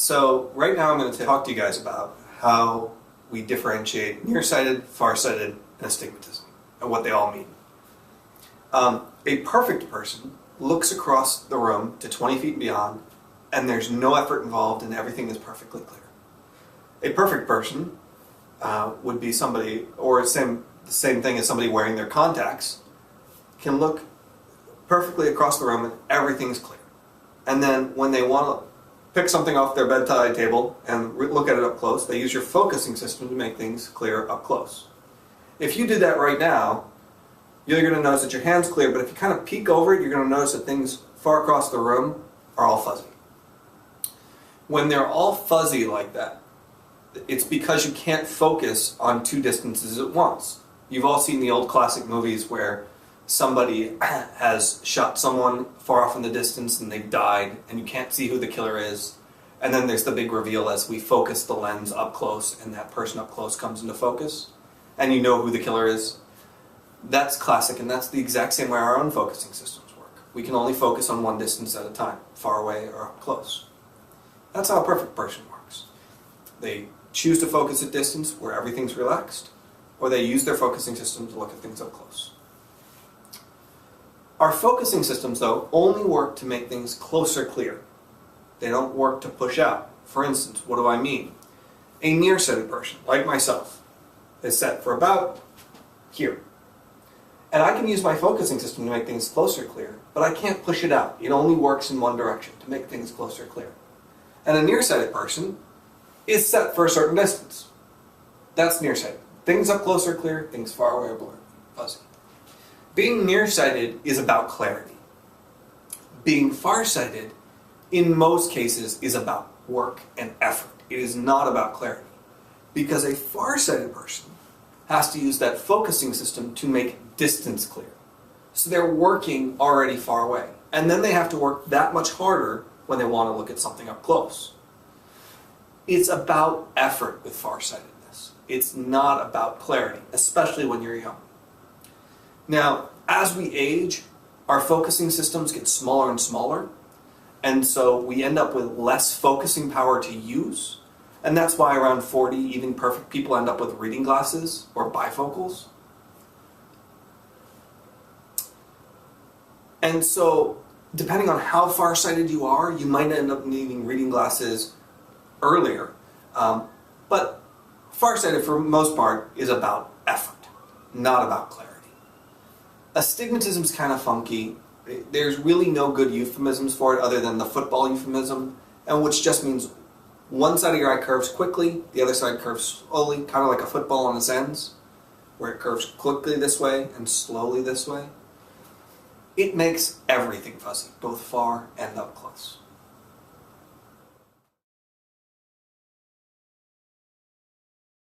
So right now I'm going to talk to you guys about how we differentiate nearsighted, farsighted, and astigmatism, and what they all mean. A perfect person looks across the room to 20 feet and beyond, and there's no effort involved and everything is perfectly clear. A perfect person would be somebody, or the same thing as somebody wearing their contacts, can look perfectly across the room and everything's clear. And then when they want to pick something off their bedside table and look at it up close, they use your focusing system to make things clear up close. If you did that right now, you're going to notice that your hand's clear, but if you kind of peek over it, you're going to notice that things far across the room are all fuzzy. When they're all fuzzy like that, it's because you can't focus on two distances at once. You've all seen the old classic movies where somebody has shot someone far off in the distance and they've died and you can't see who the killer is, and then there's the big reveal as we focus the lens up close and that person up close comes into focus and you know who the killer is. That's classic, and that's the exact same way our own focusing systems work. We can only focus on one distance at a time, far away or up close. That's how a perfect person works. They choose to focus at distance where everything's relaxed, or they use their focusing system to look at things up close. Our focusing systems, though, only work to make things closer clear. They don't work to push out. For instance, what do I mean? A nearsighted person, like myself, is set for about here. And I can use my focusing system to make things closer clear, but I can't push it out. It only works in one direction, to make things closer clear. And a nearsighted person is set for a certain distance. That's nearsighted. Things up close are clear, things far away are blurry, fuzzy. Being nearsighted is about clarity. Being farsighted, in most cases, is about work and effort. It is not about clarity. Because a farsighted person has to use that focusing system to make distance clear. So they're working already far away. And then they have to work that much harder when they want to look at something up close. It's about effort with farsightedness. It's not about clarity, especially when you're young. Now, as we age, our focusing systems get smaller and smaller, and so we end up with less focusing power to use, and that's why around 40, even perfect people end up with reading glasses or bifocals. And so, depending on how farsighted you are, you might end up needing reading glasses earlier. But farsighted, for the most part, is about effort, not about clarity. Astigmatism is kind of funky. There's really no good euphemisms for it other than the football euphemism, and which just means one side of your eye curves quickly, the other side curves slowly, kind of like a football on its ends, where it curves quickly this way and slowly this way. It makes everything fuzzy, both far and up close.